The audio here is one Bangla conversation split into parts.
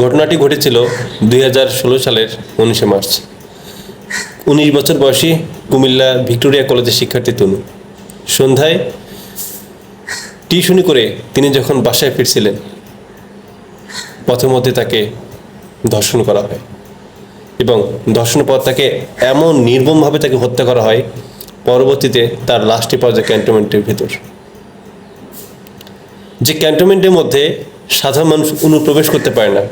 ঘটনাটি ঘটেছিল 2016 সালের 19 মার্চ। 19 বছর বয়সী কুমিল্লা ভিক্টোরিয়া কলেজের শিক্ষার্থী তনু সন্ধ্যায় টিউশনি করে তিনি যখন বাসায় ফিরছিলেন, পথের মধ্যে তাকে ধর্ষণ করা হয় এবং ধর্ষণের পর তাকে এমন নির্মমভাবে তাকে হত্যা করা হয়, পরবর্তীতে তার লাশটি পাওয়া যায় ক্যান্টনমেন্টের ভেতর। যে ক্যান্টনমেন্টের মধ্যে সাধারণ মানুষ অনুপ্রবেশ করতে পারে না,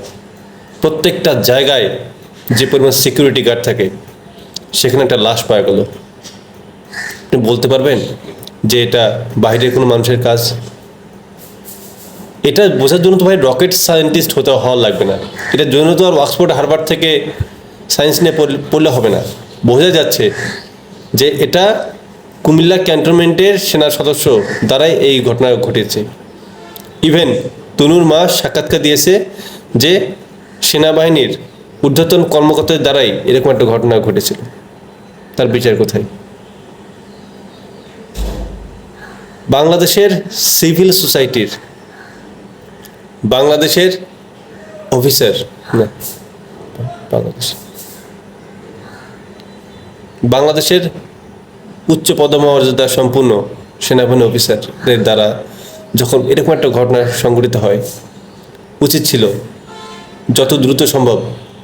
প্রত্যেকটা জায়গায় যে পরিমাণ সিকিউরিটি গার্ড থাকে, সেখানে একটা লাশ পাওয়া গেল। আপনি বলতে পারবেন যে এটা বাইরের কোনো মানুষের কাজ? এটা বোঝার জন্য তো ভাই রকেট সায়েন্টিস্ট হওয়া লাগবে না, এটার জন্য তো আর অক্সফোর্ড হার্ভার্ড থেকে সায়েন্স নিয়ে পড়লে হবে না। বোঝা যাচ্ছে যে এটা কুমিল্লা ক্যান্টনমেন্টের সেনা সদস্য দ্বারাই এই ঘটনা ঘটেছে। ইভেন তনুর মা সাক্ষাৎকার দিয়েছে যে সেনাবাহিনীর ঊর্ধ্বতন কর্মকর্তাদের দ্বারাই এরকম একটা ঘটনা ঘটেছিল। তার বিচার কোথায়? বাংলাদেশের সিভিল সোসাইটির, বাংলাদেশের অফিসার না, বাংলাদেশের উচ্চ পদমর্যাদা সম্পূর্ণ সেনাবাহিনী অফিসারদের দ্বারা যখন এরকম একটা ঘটনা সংঘটিত হয়, উচিত ছিল যত দ্রুত সম্ভব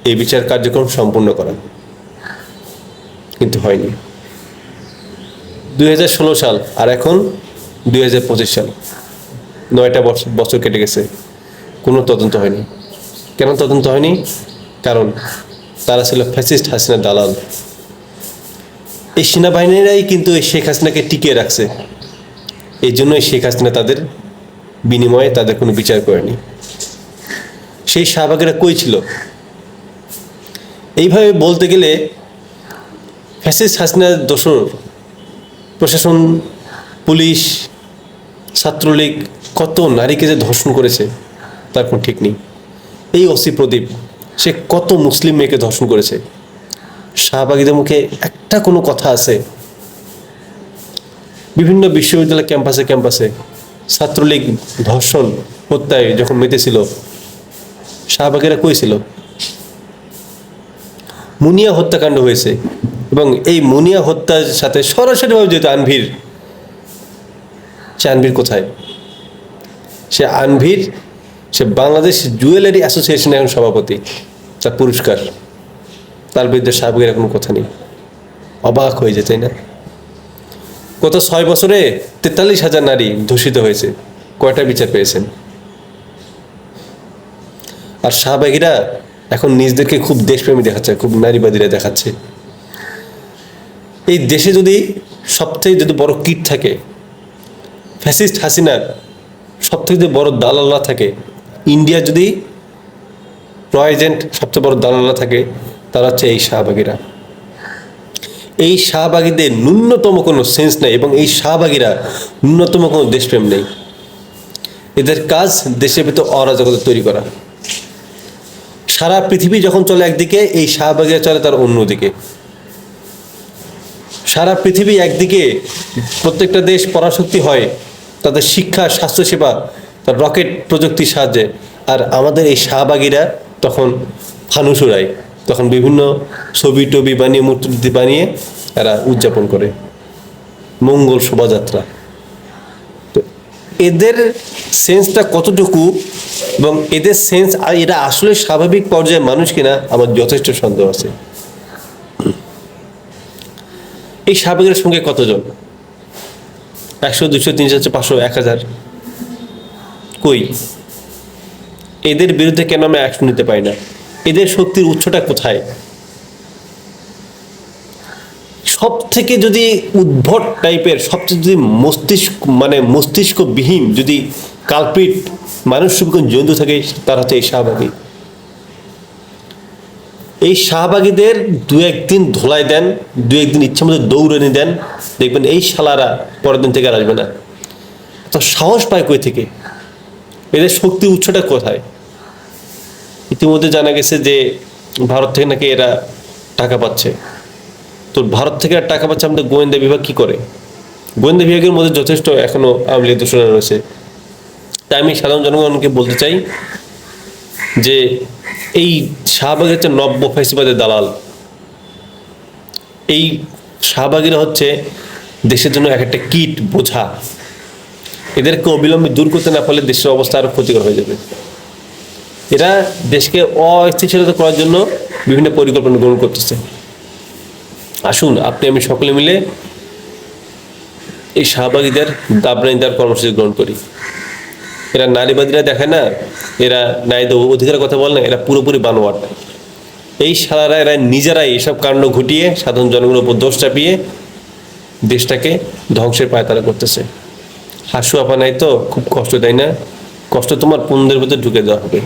এই বিচার কার্যক্রম সম্পূর্ণ করা, কিন্তু হয়নি। 2016 সাল আর এখন 2025 সাল, 9টা বছর কেটে গেছে, কোনো তদন্ত হয়নি। কেন তদন্ত হয়নি? কারণ তারা ছিল ফ্যাসিস্ট হাসিনার দালাল। এই সেনাবাহিনীরাই কিন্তু এই শেখ হাসিনাকে টিকিয়ে রাখছে, এই জন্যই শেখ হাসিনা তাদের বিনিময়ে তাদের কোনো বিচার করেনি। সেই শাহবাগেরা কই ছিল? এইভাবে বলতে গেলে ফ্যাসিস্ট হাসিনার দোসর প্রশাসন, পুলিশ, ছাত্রলীগ কত নারীকে যে ধর্ষণ করেছে তার কোনো ঠিক নেই। এই ওসি প্রদীপ, সে কত মুসলিম মেয়েকে ধর্ষণ করেছে। শাহবাগীদের মুখে একটা কোনো কথা আছে? বিভিন্ন বিশ্ববিদ্যালয় ক্যাম্পাসে ছাত্রলীগ ধর্ষণ হত্যায় যখন মেতেছিল, শাহবাগীরা কই ছিল? মুনিয়া হত্যাকাণ্ড হয়েছে এবং এই মুনিয়া হত্যার সাথে সরাসরিভাবে যেহেতু আনভির, সে আনভির কোথায়? সে বাংলাদেশ জুয়েলারি অ্যাসোসিয়েশন এখন সভাপতি, তার পুরস্কার, তার বিরুদ্ধে শাহবাগের কোনো কথা নেই। অবাক হয়ে যায়, তাই না? গত 6 বছরে 43,000 নারী ধর্ষিত হয়েছে, কয়টা বিচার পেয়েছেন? আর শাহবাগীরা এখন নিজেদেরকে খুব দেশপ্রেমী দেখাচ্ছে, খুব নারীবাদীরা দেখাচ্ছে। এই দেশে যদি সবথেকে যদি বড় কীট থাকে, ফ্যাসিস্ট হাসিনার সবথেকে যদি বড় দালাল্লা থাকে, ইন্ডিয়া যদি র এজেন্ট সবচেয়ে বড় দালাল্লা থাকে, তারা হচ্ছে এই শাহবাগীরা। এই শাহবাগীদের ন্যূনতম কোনো সেন্স নেই এবং এই শাহবাগীরা ন্যূনতম কোনো দেশপ্রেম নেই। এদের কাজ দেশের ভিতর অরাজকতা তৈরি করা। সারা পৃথিবী যখন চলে একদিকে, এই শাহবাগীরা চলে তার অন্যদিকে। সারা পৃথিবী একদিকে প্রত্যেকটা দেশ পরাশক্তি হয় তাদের শিক্ষা, স্বাস্থ্যসেবা, তার রকেট প্রযুক্তির সাহায্যে, আর আমাদের এই শাহবাগীরা তখন ফানুস উড়ায়, তখন বিভিন্ন ছবি টবি বানিয়ে, মূর্তি বানিয়ে এরা উদযাপন করে মঙ্গল শোভাযাত্রা। তো এদের সেন্সটা কতটুকু এবং এদের সেন্স এরা আসলে স্বাভাবিক পর্যায়ে মানুষ কিনা আমার যথেষ্ট সন্দেহ আছে। এই শাহবাগের সঙ্গে কতজন? 100, 200, 300, 500, 1000? কই? এদের বিরুদ্ধে কেন আমরা অ্যাকশন নিতে পারি না? এদের শক্তির উৎসটা কোথায়? সব থেকে যদি উদ্ভট টাইপের, সবচেয়ে যদি মস্তিষ্কবিহীন যদি কালপ্রিট মানুষ জন্তু থাকে, তার হচ্ছে এই শাহবাগী। এই শাহবাগীদের 2-1 দিন ধোলাই দেন, 2-1 দিন ইচ্ছা মতো দৌড়ানি দেন, দেখবেন এই শালারা পরের দিন থেকে আর আসবে না। তো সাহস পায় কই থেকে? এদের শক্তি উৎসটা কোথায়? ইতিমধ্যে জানা গেছে যে ভারত থেকে নাকি এরা টাকা পাচ্ছে। তো ভারত থেকে টাকা পাচ্ছে, আমাদের গোয়েন্দা বিভাগ কি করে? গোয়েন্দা বিভাগের মধ্যে যথেষ্ট এখনো আওয়ামী লীগ দূষণা রয়েছে। তাই আমি সাধারণ জনগণকে বলতে চাই যে এই শাহবাগের হচ্ছে নব্য ফ্যাসিবাদের দালাল। এই শাহবাগীরা হচ্ছে দেশের জন্য এক একটা কীট, বোঝা। এদেরকে অবিলম্বে দূর করতে না পারলে দেশের অবস্থা আরো ক্ষতিকর হয়ে যাবে। এরা দেশকে অস্থিতিশীলতা করার জন্য বিভিন্ন পরিকল্পনা গ্রহণ করতেছে। আসুন আপনি আমি সকলে মিলে এই শাহবাগীদের দাবরানি দেওয়ার কর্মসূচি গ্রহণ করি। এরা নারীবাদীরা দেখায় না, এরা নারীদের অধিকারের কথা বলে না, এরা পুরোপুরি বানোয়াট। এই শালারা এরা নিজেরাই এসব কাণ্ড ঘটিয়ে সাধারণ জনগণের উপর দোষ চাপিয়ে দেশটাকে ধ্বংসের পায়তারা করতেছে। হাসু আপা নাই তো খুব কষ্ট, তাই না? কষ্ট তোমার পুনদের ভিতরে ঢুকে দেওয়া হবে।